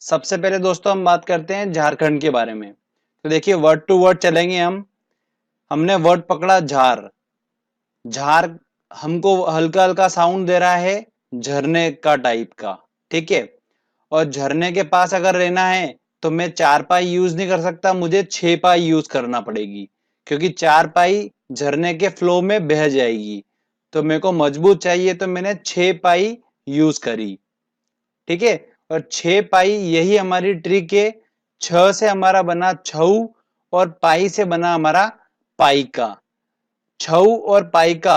सबसे पहले दोस्तों हम बात करते हैं झारखंड के बारे में। तो देखिए वर्ड टू वर्ड चलेंगे हम। हमने वर्ड पकड़ा झार। झार हमको हल्का हल्का साउंड दे रहा है झरने का टाइप का। ठीक है। और झरने के पास अगर रहना है तो मैं 4 पाई यूज नहीं कर सकता, मुझे 6 पाई यूज करना पड़ेगी, क्योंकि 4 पाई झरने के फ्लो में बह जाएगी। तो मेरे को मजबूत चाहिए तो मैंने 6 पाई यूज करी। ठीक है। और 6 पाई यही हमारी ट्रिक है। छ से हमारा बना छऊ और पाई से बना हमारा पाई का। छऊ और पाई का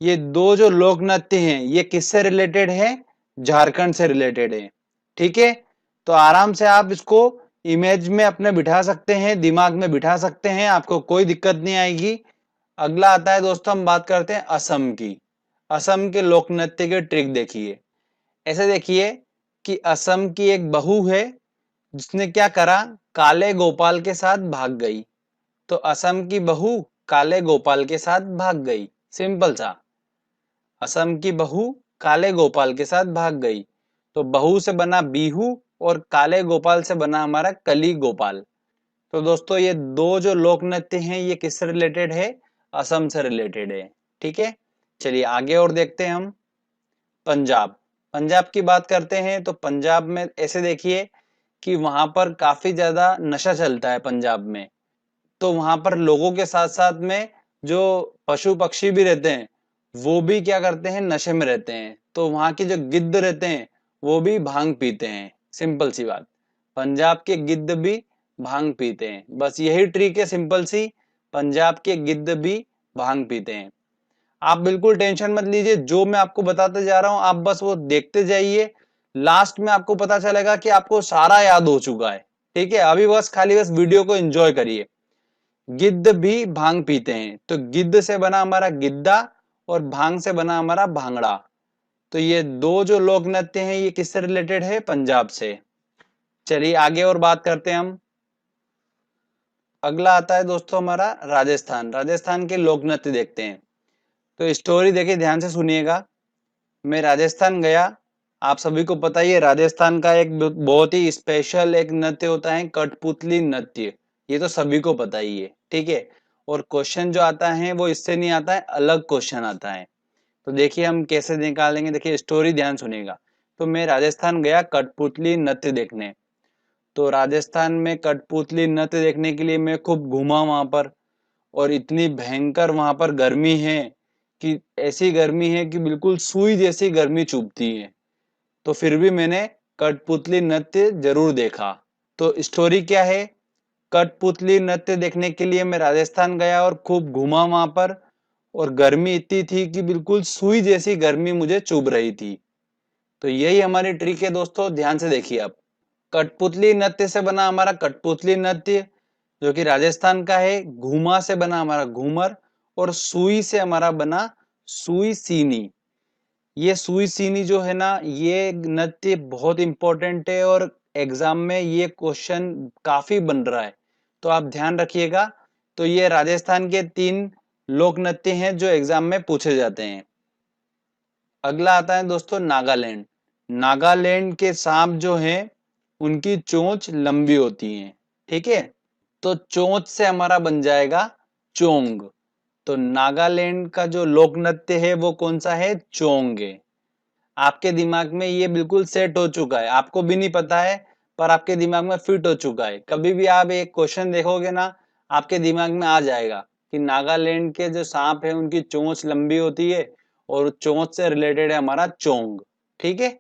ये दो जो लोक नृत्य हैं ये किससे रिलेटेड है? झारखंड से रिलेटेड है। ठीक है। तो आराम से आप इसको इमेज में अपने बिठा सकते हैं, दिमाग में बिठा सकते हैं, आपको कोई दिक्कत नहीं आएगी। अगला आता है दोस्तों, हम बात करते हैं असम की। असम के लोक नृत्य के ट्रिक देखिए। ऐसे देखिए कि असम की एक बहू है जिसने क्या करा, काले गोपाल के साथ भाग गई। तो असम की बहू काले गोपाल के साथ भाग गई, सिंपल सा। असम की बहू काले गोपाल के साथ भाग गई। तो बहू से बना बीहू और काले गोपाल से बना हमारा कली गोपाल। तो दोस्तों ये दो जो लोक नृत्य हैं ये किससे रिलेटेड है? असम से रिलेटेड है। ठीक है। चलिए आगे और देखते हैं हम। पंजाब। पंजाब की बात करते हैं तो पंजाब में ऐसे देखिए कि वहां पर काफी ज्यादा नशा चलता है पंजाब में। तो वहां पर लोगों के साथ साथ में जो पशु पक्षी भी रहते हैं वो भी क्या करते हैं, नशे में रहते हैं। तो वहां के जो गिद्ध रहते हैं वो भी भांग पीते हैं, सिंपल सी बात। पंजाब के गिद्ध भी भांग पीते हैं, बस यही ट्रिक है सिंपल सी। पंजाब के गिद्ध भी भांग पीते हैं। आप बिल्कुल टेंशन मत लीजिए, जो मैं आपको बताते जा रहा हूं आप बस वो देखते जाइए। लास्ट में आपको पता चलेगा कि आपको सारा याद हो चुका है। ठीक है। अभी बस खाली बस वीडियो को एंजॉय करिए। गिद्ध भी भांग पीते हैं। तो गिद्ध से बना हमारा गिद्दा और भांग से बना हमारा भांगड़ा। तो ये दो जो लोक नृत्य हैं ये किससे रिलेटेड है? पंजाब से। चलिए आगे और बात करते हैं हम। अगला आता है दोस्तों हमारा राजस्थान। राजस्थान के लोक नृत्य देखते हैं। तो स्टोरी देखिए, ध्यान से सुनिएगा। मैं राजस्थान गया। आप सभी को पता ही है राजस्थान का एक बहुत ही स्पेशल एक नृत्य होता है कठपुतली नृत्य। ये तो सभी को पता ही है। ठीक है। और क्वेश्चन जो आता है वो इससे नहीं आता है, अलग क्वेश्चन आता है। तो देखिए हम कैसे निकालेंगे, देखिए स्टोरी ध्यान सुनिएगा। तो मैं राजस्थान गया कठपुतली नृत्य देखने। तो राजस्थान में कठपुतली नृत्य देखने के लिए मैं खूब घूमा वहां पर। और इतनी भयंकर वहां पर गर्मी है कि ऐसी गर्मी है कि बिल्कुल सुई जैसी गर्मी चुभती है। तो फिर भी मैंने कठपुतली नृत्य जरूर देखा। तो स्टोरी क्या है? कठपुतली नृत्य देखने के लिए मैं राजस्थान गया और खूब घूमा वहां पर। और गर्मी इतनी थी कि बिल्कुल सुई जैसी गर्मी मुझे चुभ रही थी। तो यही हमारी ट्रिक है दोस्तों, ध्यान से देखिए आप। कठपुतली नृत्य से बना हमारा कठपुतली नृत्य जो कि राजस्थान का है। घूमा से बना हमारा घूमर। और सुई से हमारा बना सुई सीनी। ये सुई सीनी जो है ना ये नृत्य बहुत इंपॉर्टेंट है और एग्जाम में ये क्वेश्चन काफी बन रहा है। तो आप ध्यान रखिएगा। तो ये राजस्थान के 3 लोक नृत्य हैं जो एग्जाम में पूछे जाते हैं। अगला आता है दोस्तों नागालैंड। नागालैंड के सांप जो हैं उनकी चोंच लंबी होती है। ठीक है। तो चोंच से हमारा बन जाएगा चोंग। तो नागालैंड का जो लोक नृत्य है वो कौन सा है? चोंग है। आपके दिमाग में ये बिल्कुल सेट हो चुका है, आपको भी नहीं पता है पर आपके दिमाग में फिट हो चुका है। कभी भी आप एक क्वेश्चन देखोगे ना आपके दिमाग में आ जाएगा कि नागालैंड के जो सांप है उनकी चोंच लंबी होती है और चोंच से रिलेटेड है हमारा चोंग। ठीक है।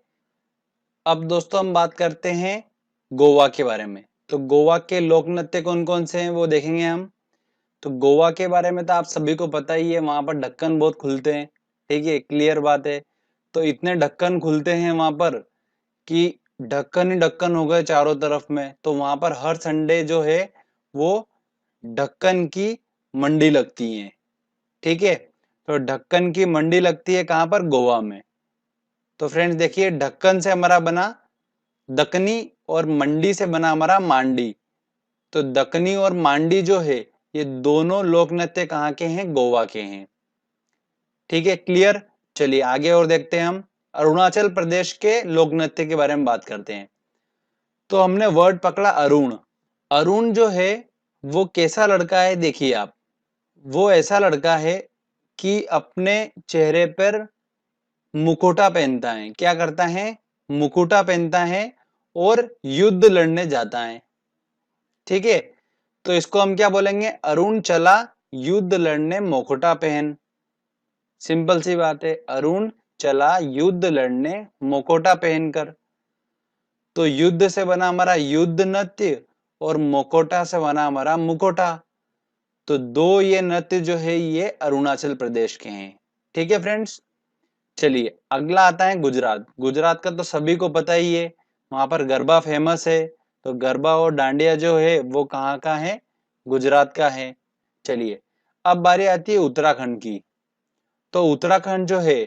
अब दोस्तों हम बात करते हैं गोवा के बारे में। तो गोवा के लोक नृत्य कौन कौन से हैं वो देखेंगे हम। तो गोवा के बारे में तो आप सभी को पता ही है, वहां पर ढक्कन बहुत खुलते हैं। ठीक है, क्लियर बात है। तो इतने ढक्कन खुलते हैं वहां पर कि ढक्कन ही ढक्कन हो गए चारों तरफ में। तो वहां पर हर संडे जो है वो ढक्कन की मंडी लगती है। ठीक है। तो ढक्कन की मंडी लगती है कहाँ पर? गोवा में। तो फ्रेंड्स देखिए ढक्कन से हमारा बना दकनी और मंडी से बना हमारा मांडी। तो दकनी और मांडी जो है ये दोनों लोक नृत्य कहाँ के हैं? गोवा के हैं। ठीक है, क्लियर। चलिए आगे और देखते हैं हम। अरुणाचल प्रदेश के लोक नृत्य के बारे में बात करते हैं। तो हमने वर्ड पकड़ा अरुण। अरुण जो है वो कैसा लड़का है, देखिए आप, वो ऐसा लड़का है कि अपने चेहरे पर मुखौटा पहनता है। क्या करता है? मुखौटा पहनता है और युद्ध लड़ने जाता है। ठीक है, तो इसको हम क्या बोलेंगे? अरुण चला युद्ध लड़ने मुखौटा पहन। सिंपल सी बात है, अरुण चला युद्ध लड़ने मुखौटा पहनकर। तो युद्ध से बना हमारा युद्ध नृत्य और मुखौटा से बना हमारा मुखौटा। तो दो ये नृत्य जो है ये अरुणाचल प्रदेश के हैं। ठीक है फ्रेंड्स, चलिए अगला आता है गुजरात। गुजरात का तो सभी को पता ही है, वहां पर गरबा फेमस है। तो गरबा और डांडिया जो है वो कहाँ का है? गुजरात का है। चलिए अब बारी आती है उत्तराखंड की। तो उत्तराखंड जो है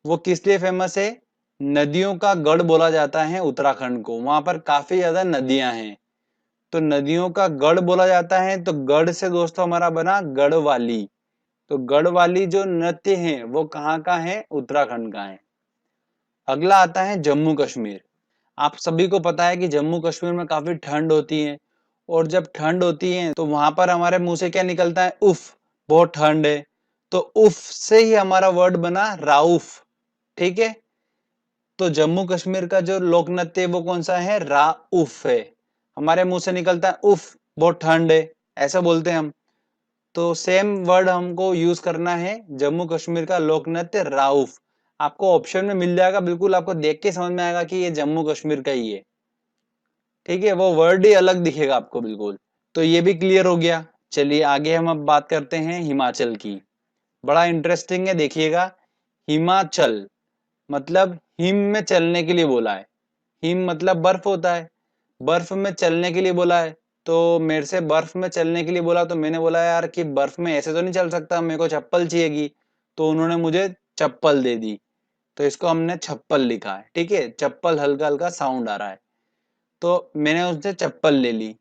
वो किस लिए फेमस है? नदियों का गढ़ बोला जाता है उत्तराखंड को। वहां पर काफी ज्यादा नदियां हैं, तो नदियों का गढ़ बोला जाता है। तो गढ़ से दोस्तों हमारा बना गढ़वाली। तो गढ़वाली जो नृत्य है वो कहाँ का है? उत्तराखंड का है। अगला आता है जम्मू कश्मीर। आप सभी को पता है कि जम्मू कश्मीर में काफी ठंड होती है, और जब ठंड होती है तो वहां पर हमारे मुंह से क्या निकलता है? उफ, बहुत ठंड है। तो उफ से ही हमारा वर्ड बना राउफ। ठीक है, तो जम्मू कश्मीर का जो लोक नृत्य है वो कौन सा है? राउफ है। हमारे मुंह से निकलता है उफ, बहुत ठंड है, ऐसा बोलते हैं हम। तो सेम वर्ड हमको यूज करना है। जम्मू कश्मीर का लोक नृत्य राउफ। आपको ऑप्शन में मिल जाएगा, बिल्कुल आपको देख के समझ में आएगा कि ये जम्मू कश्मीर का ही है। ठीक है, वो वर्ड ही अलग दिखेगा आपको बिल्कुल। तो ये भी क्लियर हो गया। चलिए आगे हम अब बात करते हैं हिमाचल की। बड़ा इंटरेस्टिंग है, देखिएगा। हिमाचल मतलब हिम में चलने के लिए बोला है। हिम मतलब बर्फ होता है, बर्फ में चलने के लिए बोला है। तो मेरे से बर्फ में चलने के लिए बोला, तो मैंने बोला यार कि बर्फ में ऐसे तो नहीं चल सकता, मेरे को चप्पल चाहिएगी। तो उन्होंने मुझे चप्पल दे दी, तो इसको हमने छप्पल लिखा है। ठीक है, चप्पल हल्का हल्का साउंड आ रहा है। तो मैंने उससे चप्पल ले ली।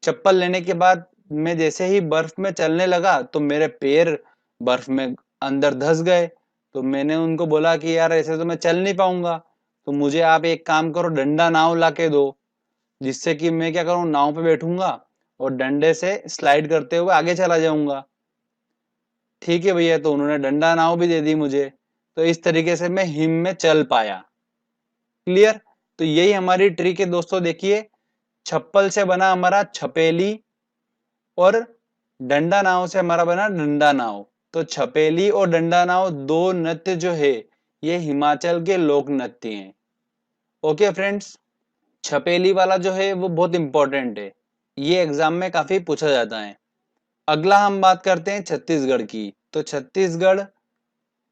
चप्पल लेने के बाद मैं जैसे ही बर्फ में चलने लगा तो मेरे पैर बर्फ में अंदर धंस गए। तो मैंने उनको बोला कि यार ऐसे तो मैं चल नहीं पाऊंगा, तो मुझे आप एक काम करो, डंडा नाव ला के दो, जिससे कि मैं क्या करूँ, नाव पे बैठूंगा और डंडे से स्लाइड करते हुए आगे चला जाऊंगा। ठीक है भैया, तो उन्होंने डंडा नाव भी दे दी मुझे। तो इस तरीके से मैं हिम में चल पाया। क्लियर? तो यही हमारी ट्रिक है दोस्तों। देखिए, छप्पल से बना हमारा छपेली और डंडा नाव से हमारा बना डंडा नाव। तो छपेली और डंडा नाव दो नृत्य जो है ये हिमाचल के लोक नृत्य हैं। ओके फ्रेंड्स, छपेली वाला जो है वो बहुत इंपॉर्टेंट है, ये एग्जाम में काफी पूछा जाता है। अगला हम बात करते हैं छत्तीसगढ़ की। तो छत्तीसगढ़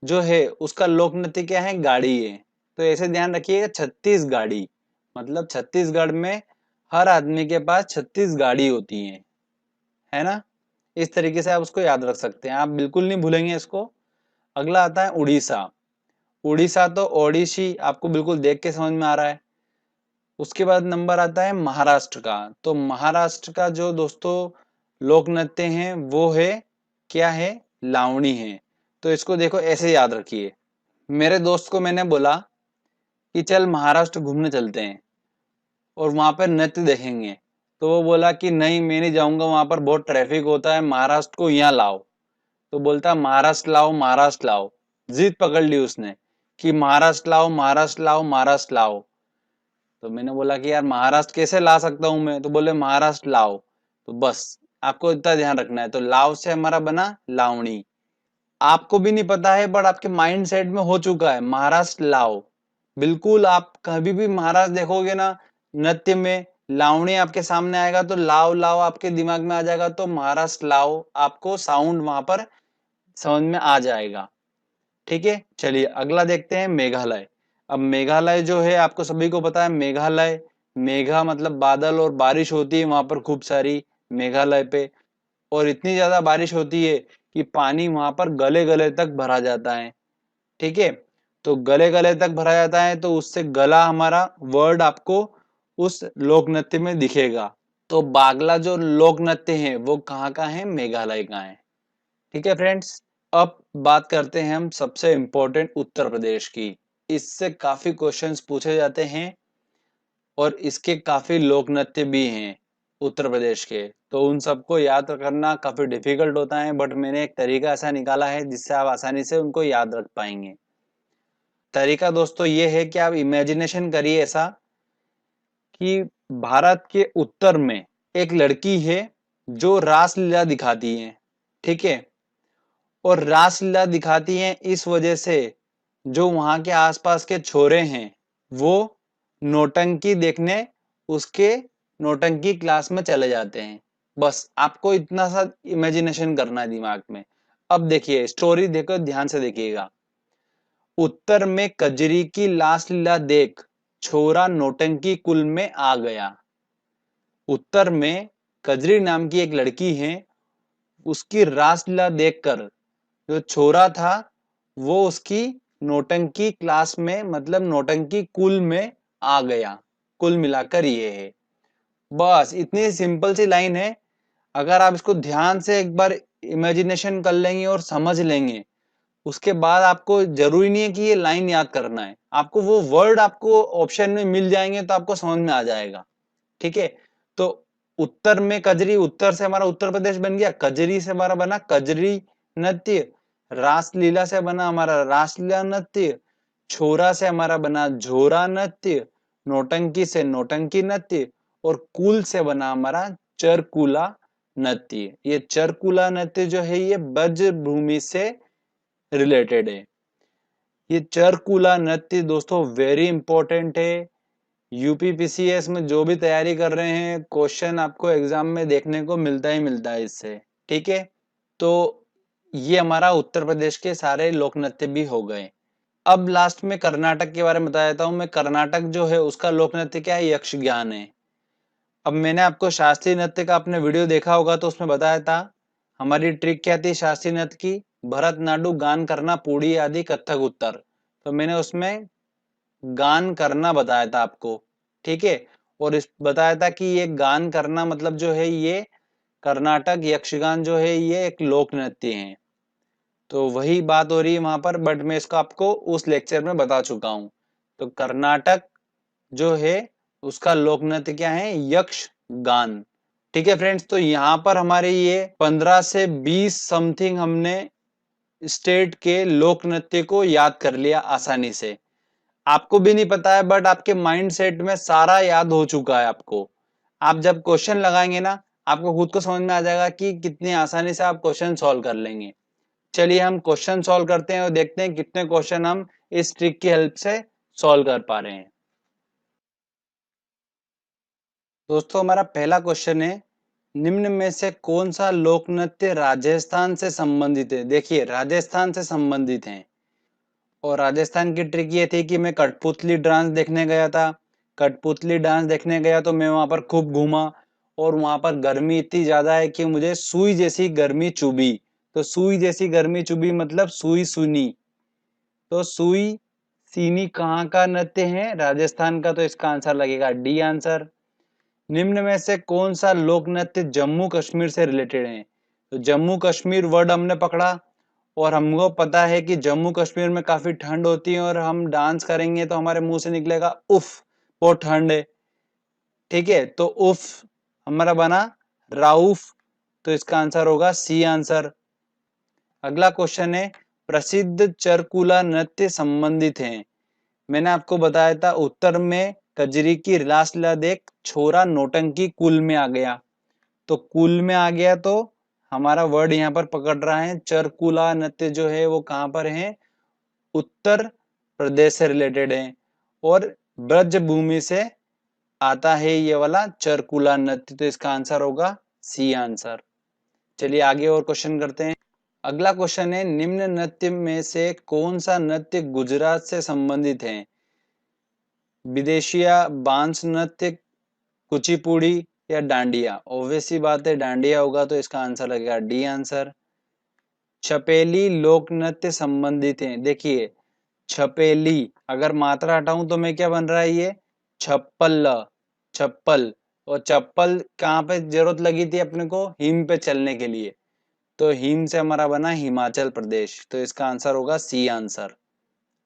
जो है उसका लोक नृत्य क्या है? गाड़ी है। तो ऐसे ध्यान रखिएगा, छत्तीस गाड़ी मतलब छत्तीसगढ़ में हर आदमी के पास 36 गाड़ी होती है ना? इस तरीके से आप उसको याद रख सकते हैं, आप बिल्कुल नहीं भूलेंगे इसको। अगला आता है उड़ीसा। उड़ीसा तो ओडिसी आपको बिल्कुल देख के समझ में आ रहा है। उसके बाद नंबर आता है महाराष्ट्र का। तो महाराष्ट्र का जो दोस्तों लोक नृत्य है वो है, क्या है? लावणी है। तो इसको देखो ऐसे याद रखिए। मेरे दोस्त को मैंने बोला कि चल महाराष्ट्र घूमने चलते हैं और वहां पर नृत्य देखेंगे। तो वो बोला कि नहीं मैं नहीं जाऊंगा, वहां पर बहुत ट्रैफिक होता है, महाराष्ट्र को यहाँ लाओ। तो बोलता महाराष्ट्र लाओ, महाराष्ट्र लाओ। जिद पकड़ ली उसने कि महाराष्ट्र लाओ, महाराष्ट्र लाओ, महाराष्ट्र लाओ। तो मैंने बोला कि यार महाराष्ट्र कैसे ला सकता हूं मैं? तो बोले महाराष्ट्र लाओ। तो बस आपको इतना ध्यान रखना है। तो लाव से हमारा बना लावणी। आपको भी नहीं पता है बट आपके माइंड सेट में हो चुका है महाराष्ट्र लाओ। बिल्कुल, आप कभी भी महाराष्ट्र देखोगे ना नृत्य में, लावणी आपके सामने आएगा तो लाओ लाओ आपके दिमाग में आ जाएगा। तो महाराष्ट्र लाओ आपको साउंड वहां पर समझ में आ जाएगा। ठीक है, चलिए अगला देखते हैं मेघालय। अब मेघालय जो है आपको सभी को पता है, मेघालय, मेघा मतलब बादल और बारिश होती है वहां पर खूब सारी मेघालय पे। और इतनी ज्यादा बारिश होती है कि पानी वहां पर गले गले तक भरा जाता है। ठीक है, तो गले गले तक भरा जाता है, तो उससे गला हमारा वर्ड आपको उस लोक नृत्य में दिखेगा। तो बागला जो लोक नृत्य है वो कहाँ का है? मेघालय का है। ठीक है फ्रेंड्स, अब बात करते हैं हम सबसे इम्पोर्टेंट उत्तर प्रदेश की। इससे काफी क्वेश्चंस पूछे जाते हैं। और इसके काफी लोक नृत्य भी हैं उत्तर प्रदेश के। तो उन सबको याद करना काफी डिफिकल्ट होता है, बट मैंने एक तरीका ऐसा निकाला है जिससे आप आसानी से उनको याद रख पाएंगे। तरीका दोस्तों ये है कि आप इमेजिनेशन करिए ऐसा कि भारत के उत्तर में एक लड़की है जो रासलीला दिखाती है, ठीक है। और रासलीला दिखाती है इस वजह से जो वहां के आसपास के छोरे हैं वो नौटंकी देखने उसके नौटंकी क्लास में चले जाते हैं। बस आपको इतना सा इमेजिनेशन करना है दिमाग में। अब देखिए स्टोरी देखो, ध्यान से देखिएगा। उत्तर में कजरी की लाश लीला देख छोरा नौटंकी कुल में आ गया। उत्तर में कजरी नाम की एक लड़की है, उसकी रासलीला देखकर जो छोरा था वो उसकी नौटंकी क्लास में मतलब नौटंकी कुल में आ गया। कुल मिलाकर ये है। बस इतनी सिंपल सी लाइन है। अगर आप इसको ध्यान से एक बार इमेजिनेशन कर लेंगे और समझ लेंगे, उसके बाद आपको जरूरी नहीं है कि ये लाइन याद करना है, आपको वो वर्ड आपको ऑप्शन में मिल जाएंगे तो आपको समझ में आ जाएगा, ठीक है। तो उत्तर में कजरी, उत्तर से हमारा उत्तर प्रदेश बन गया, कजरी से हमारा बना कजरी नृत्य, रासलीला से बना हमारा रासलीला नृत्य, छोरा से हमारा बना झोरा नृत्य, नौटंकी से नौटंकी नृत्य, और कुल से बना हमारा चरकुला नृत्य। ये चरकुला नृत्य जो है ये ब्रज भूमि से रिलेटेड है। ये चरकुला नृत्य दोस्तों वेरी इंपॉर्टेंट है। यूपीपीसीएस में जो भी तैयारी कर रहे हैं, क्वेश्चन आपको एग्जाम में देखने को मिलता ही मिलता है इससे, ठीक है। तो ये हमारा उत्तर प्रदेश के सारे लोक नृत्य भी हो गए। अब लास्ट में कर्नाटक के बारे में बता देता हूँ मैं। कर्नाटक जो है उसका लोक नृत्य क्या है, यक्ष ज्ञान है। अब मैंने आपको शास्त्रीय नृत्य का आपने वीडियो देखा होगा तो उसमें बताया था हमारी ट्रिक क्या थी शास्त्रीय नृत्य की, भरतनाट्यम गान करना पूड़ी आदि कथक उत्तर। तो मैंने उसमें गान करना बताया था आपको, ठीक है। और इस बताया था कि ये गान करना मतलब जो है ये कर्नाटक यक्षगान जो है ये एक लोक नृत्य है। तो वही बात हो रही है वहां पर, बट मैं इसको आपको उस लेक्चर में बता चुका हूं। तो कर्नाटक जो है उसका लोक नृत्य क्या है, यक्ष गान, ठीक है फ्रेंड्स। तो यहाँ पर हमारे ये 15 से 20 समथिंग हमने स्टेट के लोक नृत्य को याद कर लिया आसानी से। आपको भी नहीं पता है बट आपके माइंड सेट में सारा याद हो चुका है आपको। आप जब क्वेश्चन लगाएंगे ना आपको खुद को समझ में आ जाएगा कि कितनी आसानी से आप क्वेश्चन सॉल्व कर लेंगे। चलिए हम क्वेश्चन सॉल्व करते हैं और देखते हैं कितने क्वेश्चन हम इस ट्रिक की हेल्प से सॉल्व कर पा रहे हैं। दोस्तों हमारा पहला क्वेश्चन है, निम्न में से कौन सा लोक नृत्य राजस्थान से संबंधित है। देखिए राजस्थान से संबंधित है। और राजस्थान की ट्रिक ये थी कि मैं कठपुतली डांस देखने गया था। कठपुतली डांस देखने गया तो मैं वहां पर खूब घूमा और वहां पर गर्मी इतनी ज्यादा है कि मुझे सुई जैसी गर्मी चुभी। तो सुई जैसी गर्मी चुभी मतलब सुई सुनी। तो सुई सीनी कहाँ का नृत्य है, राजस्थान का। तो इसका आंसर लगेगा डी आंसर। निम्न में से कौन सा लोक नृत्य जम्मू कश्मीर से रिलेटेड है। तो जम्मू कश्मीर वर्ड हमने पकड़ा और हमको पता है कि जम्मू कश्मीर में काफी ठंड होती है और हम डांस करेंगे तो हमारे मुंह से निकलेगा उफ, बहुत ठंड है, ठीक है। तो उफ हमारा बना राउफ। तो इसका आंसर होगा सी आंसर। अगला क्वेश्चन है, प्रसिद्ध चरकुला नृत्य संबंधित है। मैंने आपको बताया था उत्तर में कजरी की रासलीला देख छोरा नौटंकी कुल में आ गया। तो कुल में आ गया तो हमारा वर्ड यहाँ पर पकड़ रहा है चरकुला नृत्य जो है वो कहाँ पर है, उत्तर प्रदेश से रिलेटेड है। और ब्रज भूमि से आता है ये वाला चरकुला नृत्य। तो इसका आंसर होगा सी आंसर। चलिए आगे और क्वेश्चन करते हैं। अगला क्वेश्चन है, निम्न नृत्य में से कौन सा नृत्य गुजरात से संबंधित है। विदेशिया, बांस नृत्य, कुचिपुड़ी या डांडिया। ऑब्वियस सी बात है डांडिया होगा तो इसका आंसर लगेगा डी आंसर। छपेली लोक नृत्य संबंधित है। देखिए छपेली अगर मात्रा हटाऊं तो मैं क्या बन रहा है ये छप्पल, छप्पल। और चप्पल कहाँ पे जरूरत लगी थी अपने को, हिम पे चलने के लिए। तो हिम से हमारा बना हिमाचल प्रदेश। तो इसका आंसर होगा सी आंसर।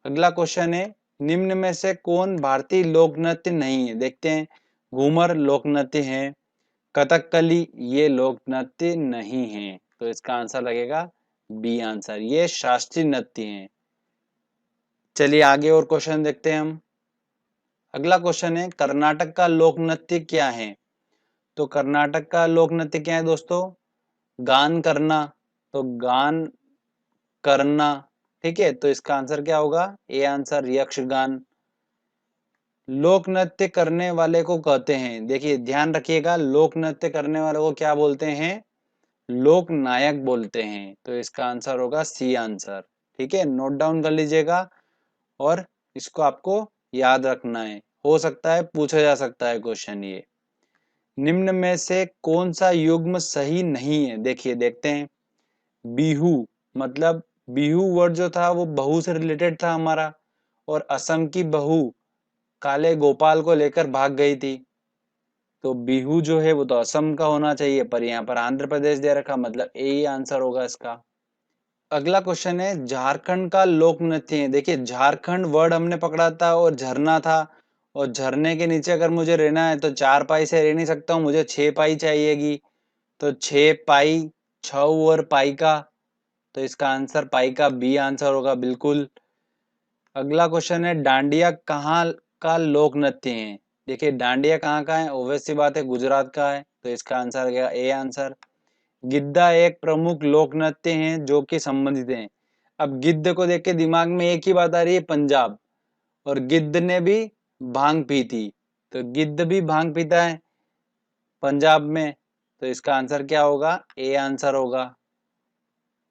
अगला क्वेश्चन है, निम्न में से कौन भारतीय लोक नृत्य नहीं है? देखते हैं। घूमर लोक नृत्य है, कथकली ये लोक नृत्य नहीं है, तो इसका आंसर लगेगा बी आंसर, ये शास्त्रीय नृत्य है। चलिए आगे और क्वेश्चन देखते हैं हम। अगला क्वेश्चन है कर्नाटक का लोक नृत्य क्या है? तो कर्नाटक का लोक नृत्य क्या है दोस्तों? गान करना। तो गान करना, ठीक है, तो इसका आंसर क्या होगा? A answer Yakshagana. लोक नृत्य करने वाले को कहते हैं, देखिए ध्यान रखिएगा, लोक नृत्य करने वाले को क्या बोलते हैं? लोक नायक बोलते हैं, तो इसका आंसर होगा सी आंसर। ठीक है, नोट डाउन कर लीजिएगा और इसको आपको याद रखना है, हो सकता है पूछा जा सकता है क्वेश्चन ये। निम्न में से कौन सा युग्म सही नहीं है? देखिए देखते हैं। बिहू, मतलब बिहू वर्ड जो था वो बहू से रिलेटेड था हमारा, और असम की बहू काले गोपाल को लेकर भाग गई थी, तो बिहू जो है वो तो असम का होना चाहिए, पर यहाँ पर आंध्र प्रदेश दे रखा, मतलब ए ही आंसर होगा इसका। अगला क्वेश्चन है झारखंड का लोक नृत्य है। देखिए झारखंड वर्ड हमने पकड़ा था और झरना था, और झरने के नीचे अगर मुझे रहना है तो 4 पाई से रह नहीं सकता हूँ, मुझे 6 पाई चाहिएगी, तो 6 पाई, 6 और पाई का, तो इसका आंसर पाई का बी आंसर होगा बिल्कुल। अगला क्वेश्चन है डांडिया कहाँ का लोक नृत्य है? देखिए डांडिया कहाँ का है? ऑब्वियस सी बात है गुजरात का है, तो इसका आंसर आ गया ए आंसर। गिद्दा एक प्रमुख लोक नृत्य है जो कि संबंधित है। अब गिद्ध को देख के दिमाग में एक ही बात आ रही है, पंजाब, और गिद्ध ने भी भांग पी थी, तो गिद्ध भी भांग पीता है पंजाब में, तो इसका आंसर क्या होगा? ए आंसर होगा।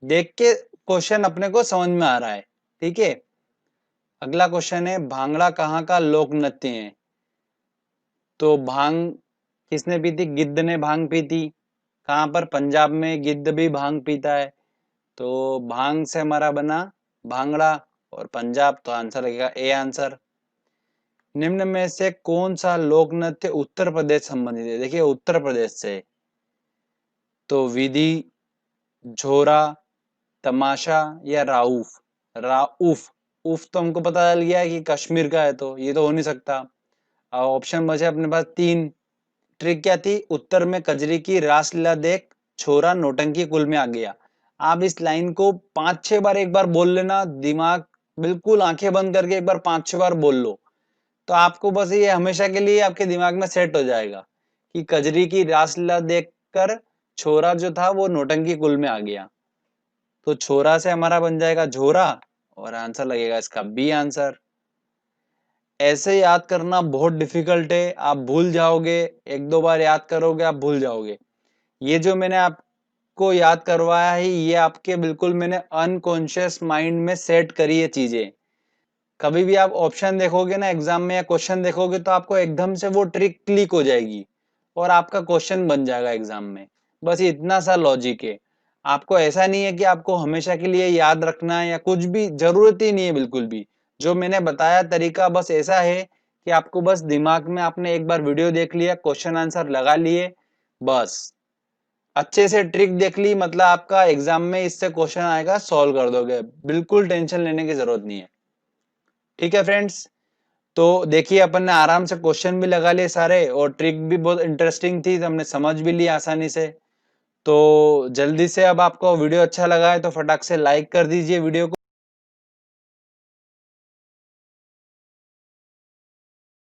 देख के क्वेश्चन अपने को समझ में आ रहा है, ठीक है। अगला क्वेश्चन है भांगड़ा कहाँ का लोक नृत्य है? तो भांग किसने पी थी? गिद्ध ने भांग पी थी। कहाँ पर? पंजाब में गिद्ध भी भांग पीता है, तो भांग से हमारा बना भांगड़ा, और पंजाब, तो आंसर लगेगा ए आंसर। निम्न में से कौन सा लोक नृत्य उत्तर प्रदेश संबंधित है? देखिए उत्तर प्रदेश से, तो विधि, झोरा, तमाशा या राउफ? राउफ, उफ तो हमको पता चल गया है कि कश्मीर का है, तो ये तो हो नहीं सकता। ऑप्शन बचे अपने पास 3। ट्रिक क्या थी? उत्तर में कजरी की रासलीला देख छोरा नौटंकी कुल में आ गया। आप इस लाइन को 5-6 बार एक बार बोल लेना, दिमाग बिल्कुल आंखें बंद करके एक बार 5-6 बार बोल लो, तो आपको बस ये हमेशा के लिए आपके दिमाग में सेट हो जाएगा कि कजरी की रासलीला देखकर छोरा जो था वो नौटंकी कुल में आ गया, तो छोरा से हमारा बन जाएगा झोरा, और आंसर लगेगा इसका बी आंसर। ऐसे याद करना बहुत डिफिकल्ट है, आप भूल जाओगे, 1-2 बार याद करोगे आप भूल जाओगे। ये जो मैंने आपको याद करवाया है ये आपके बिल्कुल मैंने अनकॉन्शियस माइंड में सेट करी है चीजें। कभी भी आप ऑप्शन देखोगे ना एग्जाम में या क्वेश्चन देखोगे तो आपको एकदम से वो ट्रिक क्लिक हो जाएगी और आपका क्वेश्चन बन जाएगा एग्जाम में। बस इतना सा लॉजिक है। आपको ऐसा नहीं है कि आपको हमेशा के लिए याद रखना है या कुछ भी, जरूरत ही नहीं है बिल्कुल भी। जो मैंने बताया तरीका बस ऐसा है कि आपको बस दिमाग में आपने एक बार वीडियो देख लिया, क्वेश्चन आंसर लगा लिए, बस अच्छे से ट्रिक देख ली, मतलब आपका एग्जाम में इससे क्वेश्चन आएगा, सॉल्व कर दोगे, बिल्कुल टेंशन लेने की जरूरत नहीं है। ठीक है फ्रेंड्स, तो देखिए अपन ने आराम से क्वेश्चन भी लगा लिए सारे और ट्रिक भी बहुत इंटरेस्टिंग थी, तो हमने समझ भी लिया आसानी से। तो जल्दी से, अब आपको वीडियो अच्छा लगा है तो फटाक से लाइक कर दीजिए वीडियो को।